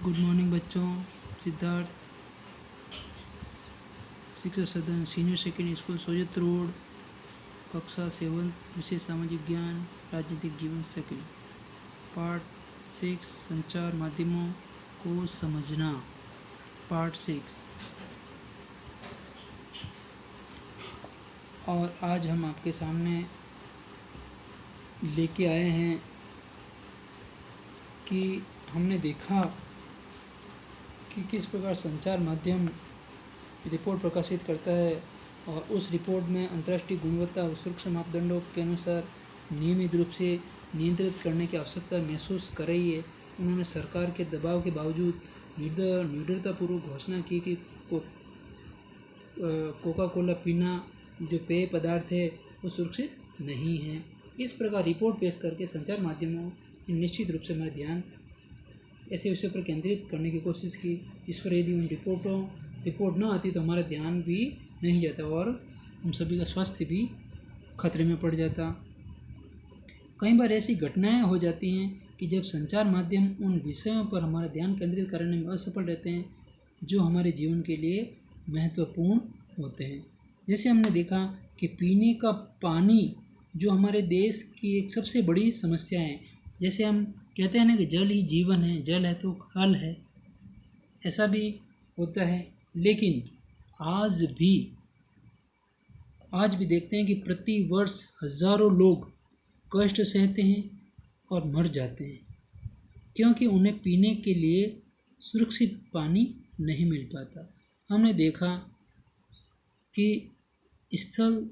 Good morning बच्चों। सिद्धार्थ शिक्षा सदन senior secondary school Sojat road, कक्षा 7, विषय सामाजिक ज्ञान, राजनीतिक जीवन सेकंड, पार्ट 6 संचार माध्यमों को समझना, पार्ट 6। और आज हम आपके सामने लेके आए हैं कि हमने देखा कि किस प्रकार संचार माध्यम रिपोर्ट प्रकाशित करता है और उस रिपोर्ट में अंतर्राष्ट्रीय गुणवत्ता और सुरक्षा मापदंडों के अनुसार नियमित रूप से नियंत्रित करने की आवश्यकता महसूस कर रही है। उन्होंने सरकार के दबाव के बावजूद निडरतापूर्वक घोषणा की कि कोका कोला पीना जो पेय पदार्थ है वो सुरक्षित नहीं है। इस प्रकार रिपोर्ट पेश करके संचार माध्यमों ने निश्चित रूप से हमारा ध्यान ऐसे विषय पर केंद्रित करने की कोशिश की जिस पर यदि उन रिपोर्ट न आती तो हमारा ध्यान भी नहीं जाता और हम सभी का स्वास्थ्य भी खतरे में पड़ जाता। कई बार ऐसी घटनाएं हो जाती हैं कि जब संचार माध्यम उन विषयों पर हमारा ध्यान केंद्रित करने में असफल रहते हैं जो हमारे जीवन के लिए महत्वपूर्ण होते हैं। जैसे हमने देखा कि पीने का पानी जो हमारे देश की एक सबसे बड़ी समस्या है। जैसे हम कहते हैं ना कि जल ही जीवन है, जल है तो कल है, ऐसा भी होता है। लेकिन आज भी देखते हैं कि प्रति वर्ष हजारों लोग कष्ट सहते हैं और मर जाते हैं क्योंकि उन्हें पीने के लिए सुरक्षित पानी नहीं मिल पाता। हमने देखा कि स्थल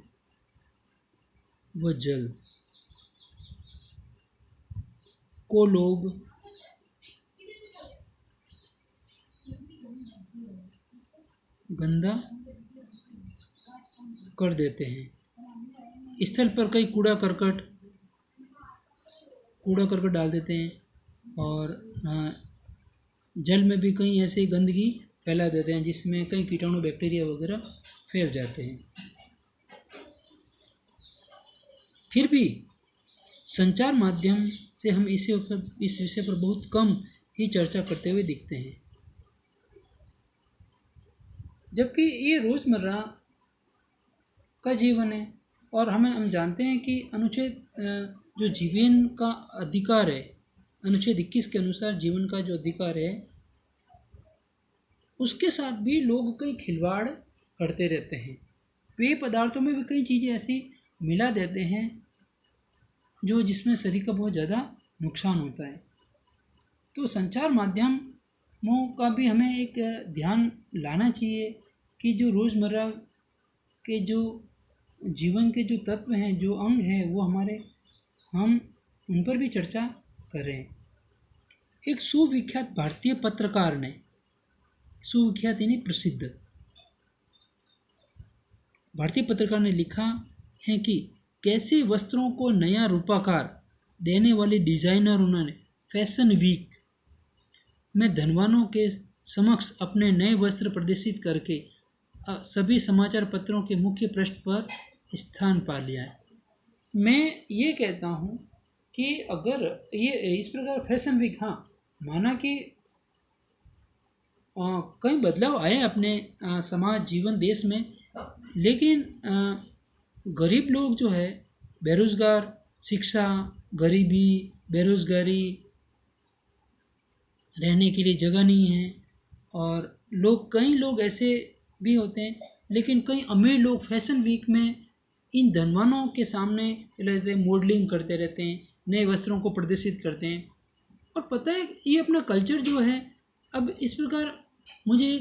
व जल को लोग गंदा कर देते हैं। स्थल पर कई कूड़ा करकट डाल देते हैं और जल में भी कई ऐसे गंदगी फैला देते हैं जिसमें कई कीटाणु बैक्टीरिया वगैरह फैल जाते हैं। फिर भी संचार माध्यम से हम इस विषय पर बहुत कम ही चर्चा करते हुए दिखते हैं, जबकि ये रोज़मर्रा का जीवन है। और हम जानते हैं कि अनुच्छेद जो जीवन का अधिकार है, अनुच्छेद 21 के अनुसार जीवन का जो अधिकार है उसके साथ भी लोग कई खिलवाड़ करते रहते हैं। पेय पदार्थों में भी कई चीज़ें ऐसी मिला देते हैं जो जिसमें शरीर का बहुत ज़्यादा नुकसान होता है। तो संचार माध्यमों का भी हमें एक ध्यान लाना चाहिए कि जो रोज़मर्रा के जो जीवन के जो तत्व हैं, जो अंग हैं, वो हम उन पर भी चर्चा करें। एक सुविख्यात भारतीय पत्रकार ने, सुविख्यात यानी प्रसिद्ध भारतीय पत्रकार ने लिखा है कि कैसे वस्त्रों को नया रूपाकार देने वाले डिजाइनरों ने फैशन वीक में धनवानों के समक्ष अपने नए वस्त्र प्रदर्शित करके सभी समाचार पत्रों के मुख्य पृष्ठ पर स्थान पा लिया है। मैं ये कहता हूँ कि अगर ये इस प्रकार फैशन वीक, हाँ माना कि कई बदलाव आए अपने समाज जीवन देश में, लेकिन गरीब लोग जो है बेरोजगार, शिक्षा, गरीबी, बेरोजगारी, रहने के लिए जगह नहीं है और कई लोग ऐसे भी होते हैं। लेकिन कई अमीर लोग फैशन वीक में इन धनवानों के सामने मॉडलिंग करते रहते हैं, नए वस्त्रों को प्रदर्शित करते हैं। और पता है ये अपना कल्चर जो है, अब इस प्रकार मुझे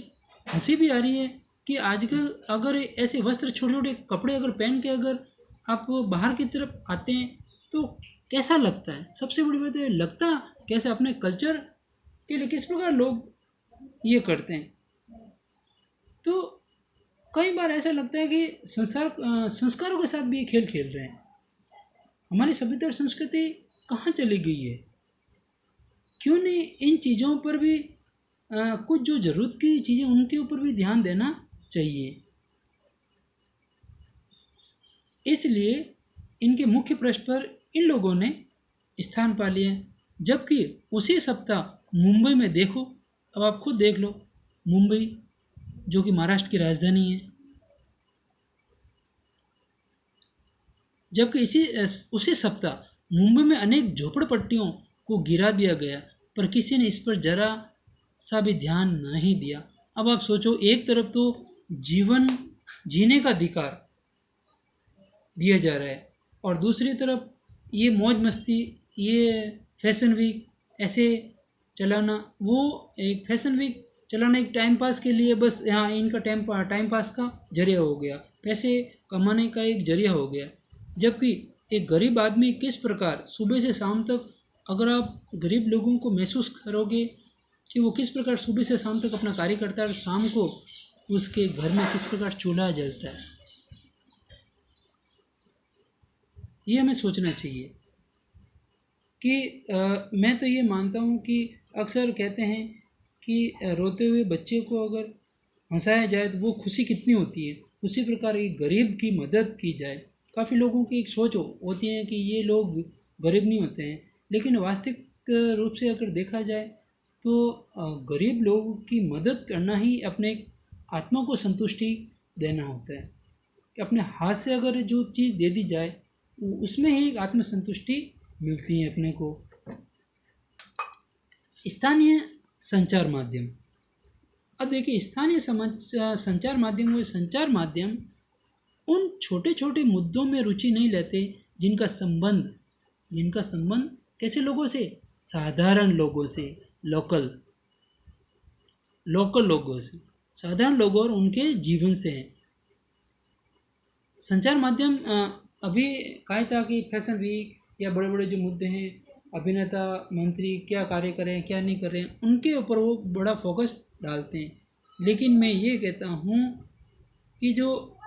हंसी भी आ रही है कि आजकल अगर ऐसे वस्त्र, छोटे छोटे कपड़े अगर पहन के अगर आप बाहर की तरफ आते हैं तो कैसा लगता है। सबसे बड़ी बात है लगता कैसे, अपने कल्चर के लिए किस प्रकार लोग ये करते हैं। तो कई बार ऐसा लगता है कि संस्कारों के साथ भी ये खेल खेल रहे हैं। हमारी सभ्यता और संस्कृति कहाँ चली गई है। क्यों नहीं इन चीज़ों पर भी कुछ जो ज़रूरत की चीज़ें उनके ऊपर भी ध्यान देना चाहिए। इसलिए इनके मुख्य पृष्ठ पर इन लोगों ने स्थान पा लिया। जबकि उसी सप्ताह मुंबई में देखो अब आप खुद देख लो, मुंबई जो कि महाराष्ट्र की राजधानी है, जबकि उसी सप्ताह मुंबई में अनेक झोपड़पट्टियों को गिरा दिया गया, पर किसी ने इस पर जरा सा भी ध्यान नहीं दिया। अब आप सोचो, एक तरफ तो जीवन जीने का अधिकार दिया जा रहा है और दूसरी तरफ ये मौज मस्ती, ये फैशन वीक ऐसे चलाना, वो एक फैशन वीक चलाना एक टाइम पास के लिए, बस यहाँ इनका टाइम पास का जरिया हो गया, पैसे कमाने का एक जरिया हो गया। जबकि एक गरीब आदमी किस प्रकार सुबह से शाम तक, अगर आप गरीब लोगों को महसूस करोगे कि वो किस प्रकार सुबह से शाम तक अपना कार्य करता है और शाम को उसके घर में किस प्रकार चूल्हा जलता है, ये हमें सोचना चाहिए। कि मैं तो ये मानता हूँ कि अक्सर कहते हैं कि रोते हुए बच्चे को अगर हंसाया जाए तो वो खुशी कितनी होती है, उसी प्रकार एक गरीब की मदद की जाए। काफ़ी लोगों की एक सोच होती है कि ये लोग गरीब नहीं होते हैं, लेकिन वास्तविक रूप से अगर देखा जाए तो गरीब लोगों की मदद करना ही अपने आत्मा को संतुष्टि देना होता है। कि अपने हाथ से अगर जो चीज़ दे दी जाए उसमें ही एक आत्मसंतुष्टि मिलती है अपने को। स्थानीय संचार माध्यम। अब देखिए, स्थानीय संचार माध्यम, वो संचार माध्यम उन छोटे छोटे मुद्दों में रुचि नहीं लेते जिनका संबंध कैसे लोगों से, साधारण लोगों से, लोकल लोगों से, साधारण लोगों और उनके जीवन से है। संचार माध्यम अभी कहा था कि फैशन वीक या बड़े बड़े जो मुद्दे हैं, अभिनेता मंत्री क्या कार्य करें क्या नहीं करें, उनके ऊपर वो बड़ा फोकस डालते हैं। लेकिन मैं ये कहता हूँ कि जो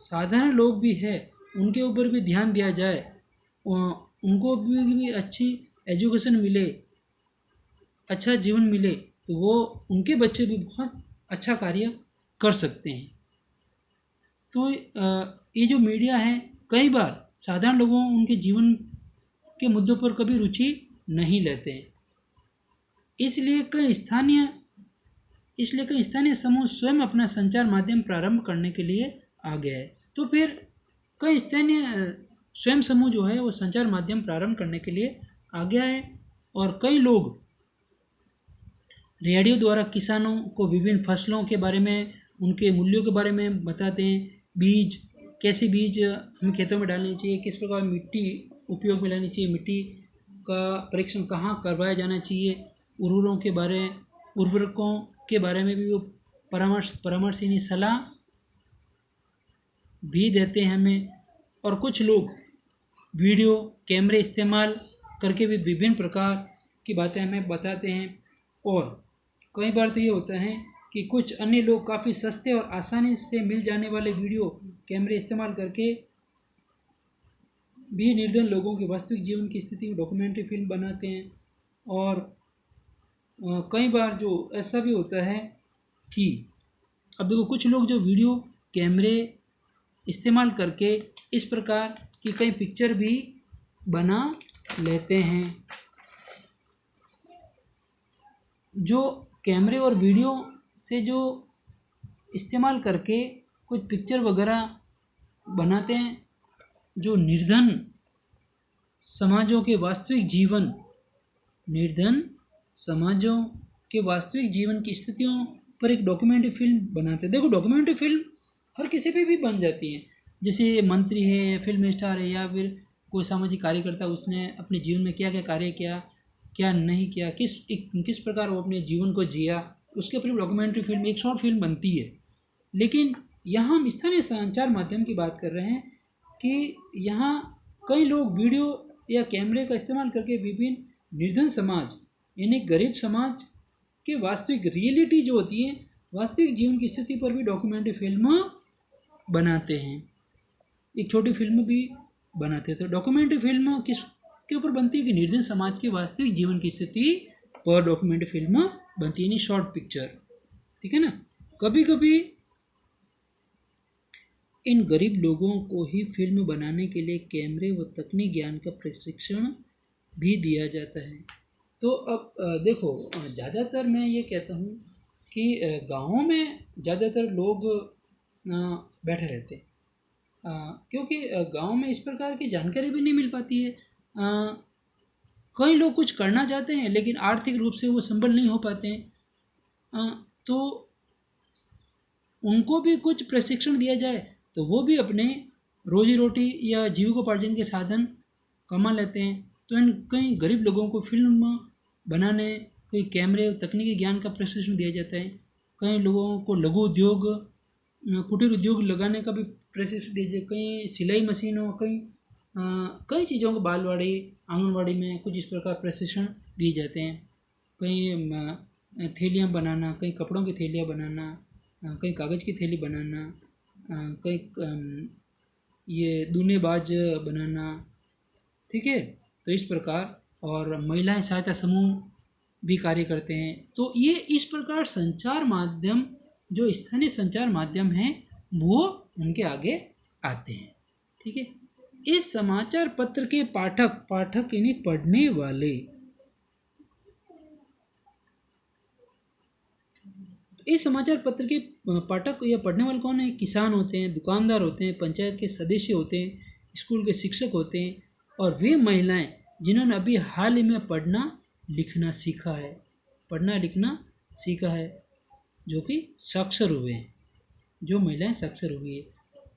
साधारण लोग भी हैं उनके ऊपर भी ध्यान दिया जाए, उनको भी अच्छी एजुकेशन मिले, अच्छा जीवन मिले, तो वो उनके बच्चे भी बहुत अच्छा कार्य कर सकते हैं। तो ये जो मीडिया है, कई बार साधारण लोगों उनके जीवन के मुद्दों पर कभी रुचि नहीं लेते हैं। इसलिए कई स्थानीय समूह स्वयं अपना संचार माध्यम प्रारंभ करने के लिए आ गया है। तो फिर कई स्थानीय स्वयं समूह जो है वो संचार माध्यम प्रारंभ करने के लिए आ गया है, और कई लोग रेडियो द्वारा किसानों को विभिन्न फसलों के बारे में, उनके मूल्यों के बारे में बताते हैं। बीज, कैसे बीज हमें खेतों में डालनी चाहिए, किस प्रकार मिट्टी उपयोग में लानी चाहिए, मिट्टी का परीक्षण कहाँ करवाया जाना चाहिए, उर्वरकों के बारे में भी वो परामर्श यानी सलाह भी देते हैं हमें। और कुछ लोग वीडियो कैमरे इस्तेमाल करके भी विभिन्न प्रकार की बातें हमें बताते हैं। और कई बार तो ये होता है कि कुछ अन्य लोग काफ़ी सस्ते और आसानी से मिल जाने वाले वीडियो कैमरे इस्तेमाल करके भी निर्धन लोगों के वास्तविक जीवन की स्थिति की डॉक्यूमेंट्री फिल्म बनाते हैं। और कई बार जो ऐसा भी होता है कि अब देखो, कुछ लोग जो वीडियो कैमरे इस्तेमाल करके इस प्रकार की कई पिक्चर भी बना लेते हैं। जो कैमरे और वीडियो से जो इस्तेमाल करके कुछ पिक्चर वगैरह बनाते हैं, जो निर्धन समाजों के वास्तविक जीवन की स्थितियों पर एक डॉक्यूमेंट्री फिल्म बनाते हैं। देखो, डॉक्यूमेंट्री फिल्म हर किसी पे भी बन जाती है। जैसे मंत्री है, फिल्म स्टार है, या फिर कोई सामाजिक कार्यकर्ता, उसने अपने जीवन में क्या क्या कार्य किया, क्या नहीं किया, किस प्रकार वो अपने जीवन को जिया, उसके ऊपर डॉक्यूमेंट्री फिल्म, एक शॉर्ट फिल्म बनती है। लेकिन यहाँ हम स्थानीय संचार माध्यम की बात कर रहे हैं कि यहाँ कई लोग वीडियो या कैमरे का इस्तेमाल करके विभिन्न निर्धन समाज यानी गरीब समाज के वास्तविक रियलिटी जो होती है, वास्तविक जीवन की स्थिति पर भी डॉक्यूमेंट्री फिल्म बनाते हैं, एक छोटी फिल्म भी बनाते हैं। तो डॉक्यूमेंट्री फिल्म किस के ऊपर बनती है कि निर्धन समाज के वास्तविक जीवन की स्थिति पर डॉक्यूमेंट्री फिल्म बनती है, यानी शॉर्ट पिक्चर। ठीक है ना। कभी कभी इन गरीब लोगों को ही फिल्म बनाने के लिए कैमरे व तकनीक ज्ञान का प्रशिक्षण भी दिया जाता है। तो अब देखो, ज़्यादातर मैं ये कहता हूँ कि गाँवों में ज़्यादातर लोग बैठे रहते हैं, क्योंकि गांव में इस प्रकार की जानकारी भी नहीं मिल पाती है। कई लोग कुछ करना चाहते हैं लेकिन आर्थिक रूप से वो संबल नहीं हो पाते हैं। तो उनको भी कुछ प्रशिक्षण दिया जाए तो वो भी अपने रोजी रोटी या जीविकोपार्जन के साधन कमा लेते हैं। तो इन कई गरीब लोगों को फिल्म बनाने, कई कैमरे और तकनीकी ज्ञान का प्रशिक्षण दिया जाता है। कई लोगों को लघु उद्योग, कुटीर उद्योग लगाने का भी प्रशिक्षण दिया जाए। कई सिलाई मशीनों, कई चीज़ों को बालवाड़ी, आंगनवाड़ी में कुछ इस प्रकार प्रशिक्षण दिए जाते हैं। कई थैलियाँ बनाना, कई कपड़ों की थैलियाँ बनाना, कई कागज़ की थैली बनाना, कई ये दूनेबाज बनाना, ठीक है। तो इस प्रकार, और महिलाएं सहायता समूह भी कार्य करते हैं। तो ये इस प्रकार संचार माध्यम, जो स्थानीय संचार माध्यम हैं, वो उनके आगे आते हैं, ठीक है। इस समाचार पत्र के पाठक यानी पढ़ने वाले, इस समाचार पत्र के पाठक या पढ़ने वाले कौन है? किसान होते हैं, दुकानदार होते हैं, पंचायत के सदस्य होते हैं, स्कूल के शिक्षक होते हैं, और वे महिलाएं जिन्होंने अभी हाल ही में पढ़ना लिखना सीखा है, जो कि साक्षर हुए हैं, जो महिलाएं साक्षर हुई है,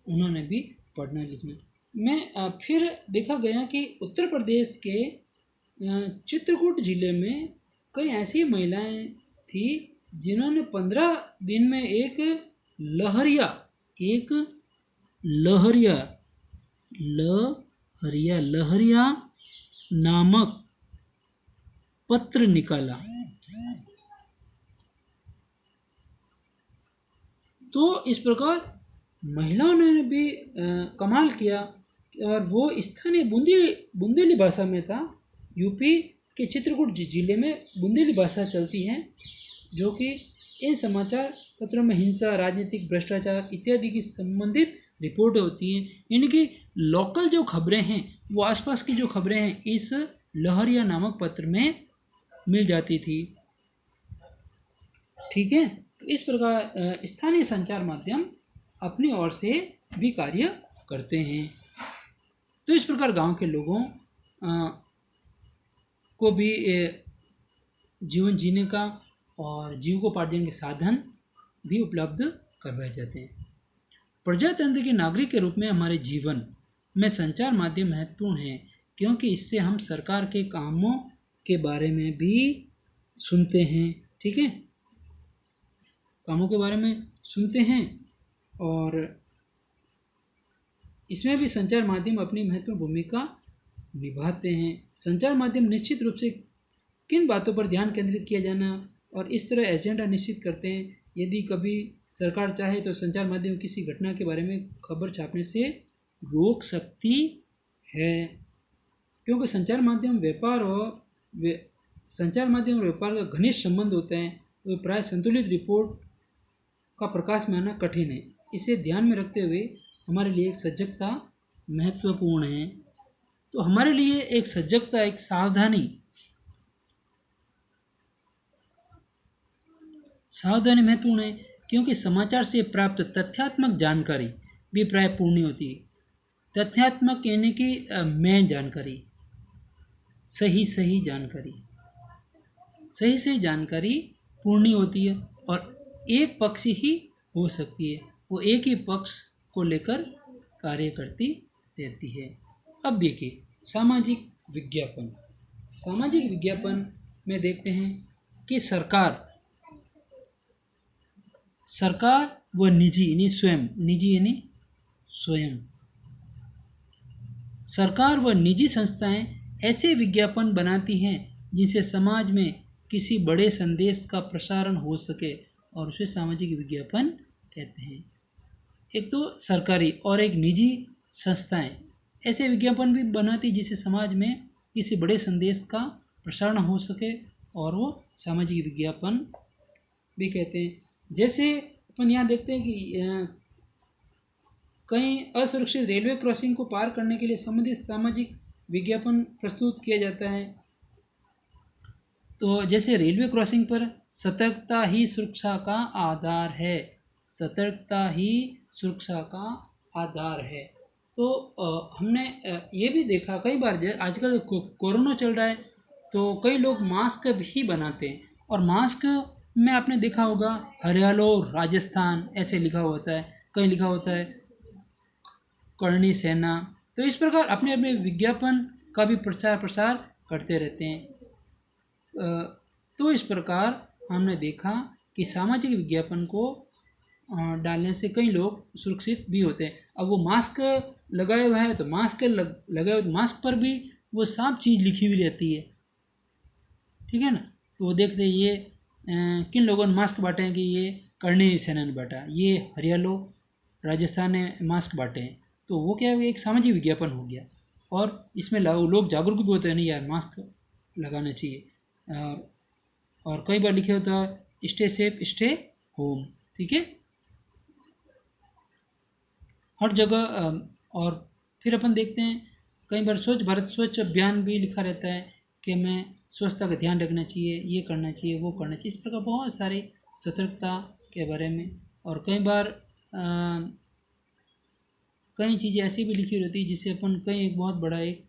उन्होंने भी पढ़ना लिखना। मैं फिर देखा गया कि उत्तर प्रदेश के चित्रकूट जिले में कई ऐसी महिलाएं थी जिन्होंने 15 दिन में लहरिया एक लहरिया लहरिया नामक पत्र निकाला। तो इस प्रकार महिलाओं ने भी कमाल किया, और वो स्थानीय बुंदेली भाषा में था। यूपी के चित्रकूट जिले में बुंदेली भाषा चलती है, जो कि इन समाचार पत्रों में हिंसा, राजनीतिक भ्रष्टाचार इत्यादि की संबंधित रिपोर्टें होती हैं। यानी कि लोकल जो खबरें हैं, वो आसपास की जो खबरें हैं, इस लहरिया नामक पत्र में मिल जाती थी, ठीक है। तो इस प्रकार स्थानीय संचार माध्यम अपनी ओर से भी कार्य करते हैं। तो इस प्रकार गांव के लोगों को भी जीवन जीने का और जीविकोपार्जन के साधन भी उपलब्ध करवाए जाते हैं। प्रजातंत्र के नागरिक के रूप में हमारे जीवन में संचार माध्यम महत्वपूर्ण है, क्योंकि इससे हम सरकार के कामों के बारे में भी सुनते हैं, ठीक है, कामों के बारे में सुनते हैं, और इसमें भी संचार माध्यम अपनी महत्वपूर्ण भूमिका निभाते हैं। संचार माध्यम निश्चित रूप से किन बातों पर ध्यान केंद्रित किया जाना और इस तरह एजेंडा निश्चित करते हैं। यदि कभी सरकार चाहे तो संचार माध्यम किसी घटना के बारे में खबर छापने से रोक सकती है, क्योंकि संचार माध्यम और व्यापार का घनिष्ठ संबंध होता है। तो प्राय संतुलित रिपोर्ट का प्रकाश में आना कठिन है। इसे ध्यान में रखते हुए हमारे लिए एक सजगता महत्वपूर्ण है। तो हमारे लिए एक सजगता, एक सावधानी महत्वपूर्ण है, क्योंकि समाचार से प्राप्त तथ्यात्मक जानकारी भी प्राय पूर्ण होती है। तथ्यात्मक यानी कि मेन जानकारी, सही जानकारी पूर्ण होती है, और एक पक्ष ही हो सकती है, वो एक ही पक्ष को लेकर कार्य करती रहती है। अब देखिए सामाजिक विज्ञापन में देखते हैं कि सरकार व निजी सरकार व निजी संस्थाएं ऐसे विज्ञापन बनाती हैं जिनसे समाज में किसी बड़े संदेश का प्रसारण हो सके, और उसे सामाजिक विज्ञापन कहते हैं। एक तो सरकारी और एक निजी संस्थाएं ऐसे विज्ञापन भी बनाती जिससे समाज में किसी बड़े संदेश का प्रसारण हो सके, और वो सामाजिक विज्ञापन भी कहते हैं। जैसे अपन यहाँ देखते हैं कि कहीं असुरक्षित रेलवे क्रॉसिंग को पार करने के लिए संबंधित सामाजिक विज्ञापन प्रस्तुत किया जाता है। तो जैसे रेलवे क्रॉसिंग पर सतर्कता ही सुरक्षा का आधार है, सतर्कता ही सुरक्षा का आधार है। तो हमने ये भी देखा कई बार, आजकल कोरोना चल रहा है तो कई लोग मास्क भी बनाते हैं, और मास्क में आपने देखा होगा हरियाणा राजस्थान ऐसे लिखा होता है, कहीं लिखा होता है करणी सेना। तो इस प्रकार अपने अपने विज्ञापन का भी प्रचार प्रसार करते रहते हैं। तो इस प्रकार हमने देखा कि सामाजिक विज्ञापन को डालने से कई लोग सुरक्षित भी होते हैं। अब वो मास्क लगाए हुआ है तो लगाए हुए मास्क पर भी वो साफ चीज़ लिखी हुई रहती है, ठीक है ना। तो वो देखते हैं ये किन लोगों ने मास्क बांटे हैं, कि ये करणी सेना ने बांटा, ये हरियाणा राजस्थान ने मास्क बांटे हैं। तो वो क्या है, एक सामाजिक विज्ञापन हो गया, और इसमें लोग जागरूक भी होते हैं, नहीं यार मास्क लगाना चाहिए। और कई बार लिखे होता है स्टे सेफ स्टे होम, ठीक है, हर जगह। और फिर अपन देखते हैं कई बार स्वच्छ भारत स्वच्छ अभियान भी लिखा रहता है कि हमें स्वच्छता का ध्यान रखना चाहिए, ये करना चाहिए, वो करना चाहिए। इस प्रकार बहुत सारे सतर्कता के बारे में। और कई बार कई चीज़ें ऐसी भी लिखी रहती है जिससे अपन कई एक बहुत बड़ा एक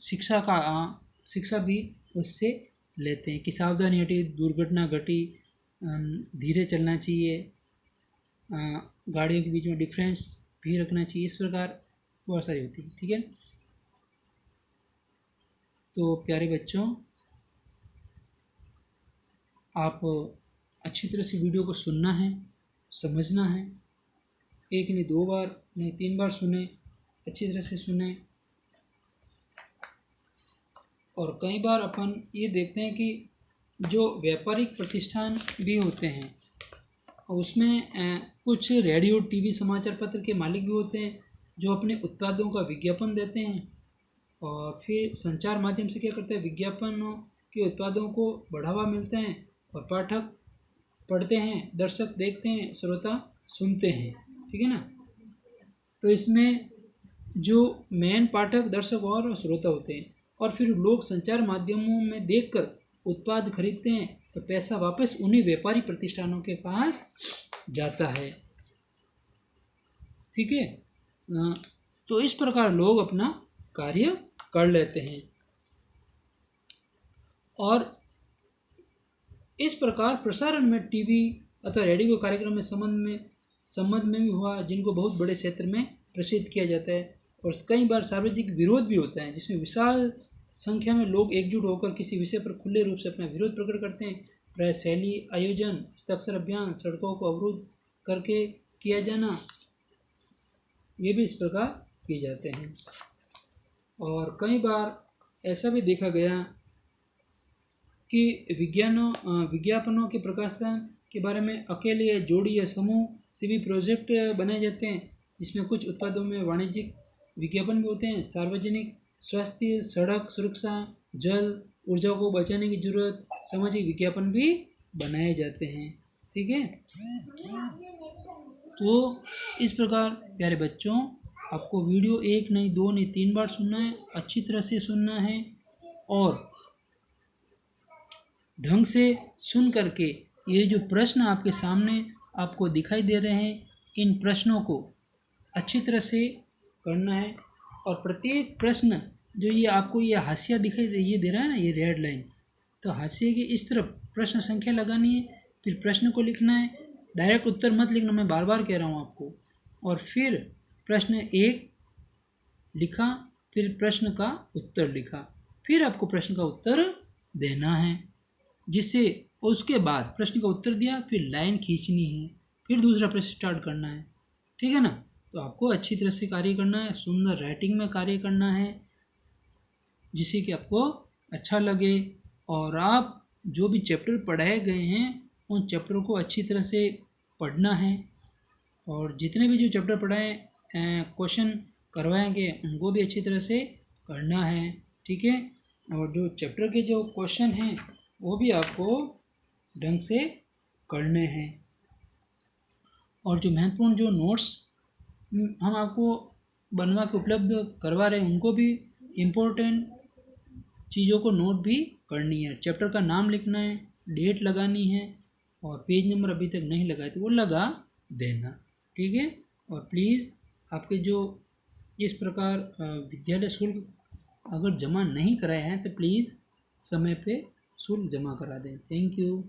शिक्षा भी उससे लेते हैं कि सावधानी हटी, दुर्घटना घटी, धीरे चलना चाहिए, गाड़ियों के बीच में डिफरेंस भी रखना चाहिए। इस प्रकार बहुत सारी होती है, ठीक है। तो प्यारे बच्चों, आप अच्छी तरह से वीडियो को सुनना है, समझना है, एक नहीं दो बार नहीं 3 बार सुने, अच्छी तरह से सुने। और कई बार अपन ये देखते हैं कि जो व्यापारिक प्रतिष्ठान भी होते हैं उसमें कुछ रेडियो टीवी समाचार पत्र के मालिक भी होते हैं जो अपने उत्पादों का विज्ञापन देते हैं, और फिर संचार माध्यम से क्या करते हैं, विज्ञापनों के उत्पादों को बढ़ावा मिलता है, और पाठक पढ़ते हैं, दर्शक देखते हैं, श्रोता सुनते हैं, ठीक है ना। तो इसमें जो मेन पाठक दर्शक और श्रोता होते हैं, और फिर लोग संचार माध्यमों में देखकर उत्पाद खरीदते हैं, तो पैसा वापस उन्हीं व्यापारी प्रतिष्ठानों के पास जाता है, ठीक है। तो इस प्रकार लोग अपना कार्य कर लेते हैं। और इस प्रकार प्रसारण में टीवी अथवा रेडियो कार्यक्रम में संबंध में भी हुआ, जिनको बहुत बड़े क्षेत्र में प्रसिद्ध किया जाता है। और कई बार सार्वजनिक विरोध भी होता है जिसमें विशाल संख्या में लोग एकजुट होकर किसी विषय पर खुले रूप से अपना विरोध प्रकट करते हैं। प्राय शैली आयोजन, हस्ताक्षर अभियान, सड़कों को अवरुद्ध करके किया जाना, ये भी इस प्रकार किए जाते हैं। और कई बार ऐसा भी देखा गया कि विज्ञापनों के प्रकाशन के बारे में अकेले या जोड़ी या समूह से भी प्रोजेक्ट बनाए जाते हैं, जिसमें कुछ उत्पादों में वाणिज्यिक विज्ञापन भी होते हैं। सार्वजनिक स्वास्थ्य, सड़क सुरक्षा, जल, ऊर्जा को बचाने की जरूरत, सामाजिक विज्ञापन भी बनाए जाते हैं, ठीक है। तो इस प्रकार प्यारे बच्चों, आपको वीडियो एक नहीं दो नहीं 3 बार सुनना है, अच्छी तरह से सुनना है, और ढंग से सुन करके ये जो प्रश्न आपके सामने आपको दिखाई दे रहे हैं, इन प्रश्नों को अच्छी तरह से करना है। और प्रत्येक प्रश्न जो ये आपको ये हाशिया दिखाई ये दे रहा है ना, ये रेड लाइन, तो हाशिए की इस तरफ प्रश्न संख्या लगानी है, फिर प्रश्न को लिखना है, डायरेक्ट उत्तर मत लिखना, मैं बार बार कह रहा हूँ आपको। और फिर प्रश्न 1 लिखा, फिर प्रश्न का उत्तर लिखा, फिर आपको प्रश्न का उत्तर देना है, जिससे उसके बाद प्रश्न का उत्तर दिया, फिर लाइन खींचनी है, फिर दूसरा प्रश्न स्टार्ट करना है, ठीक है ना। तो आपको अच्छी तरह से कार्य करना है, सुंदर राइटिंग में कार्य करना है, जिससे कि आपको अच्छा लगे, और आप जो भी चैप्टर पढ़ाए गए हैं उन चैप्टरों को अच्छी तरह से पढ़ना है, और जितने भी जो चैप्टर पढ़ाए क्वेश्चन करवाएंगे उनको भी अच्छी तरह से करना है, ठीक है। और जो चैप्टर के जो क्वेश्चन हैं वो भी आपको ढंग से करने हैं। और जो महत्वपूर्ण जो नोट्स हम आपको बनवा के उपलब्ध करवा रहे हैं उनको भी इम्पोर्टेंट चीज़ों को नोट भी करनी है। चैप्टर का नाम लिखना है, डेट लगानी है, और पेज नंबर अभी तक नहीं लगाए तो वो लगा देना, ठीक है। और प्लीज़ आपके जो इस प्रकार विद्यालय शुल्क अगर जमा नहीं कराए हैं तो प्लीज़ समय पे शुल्क जमा करा दें। Thank you.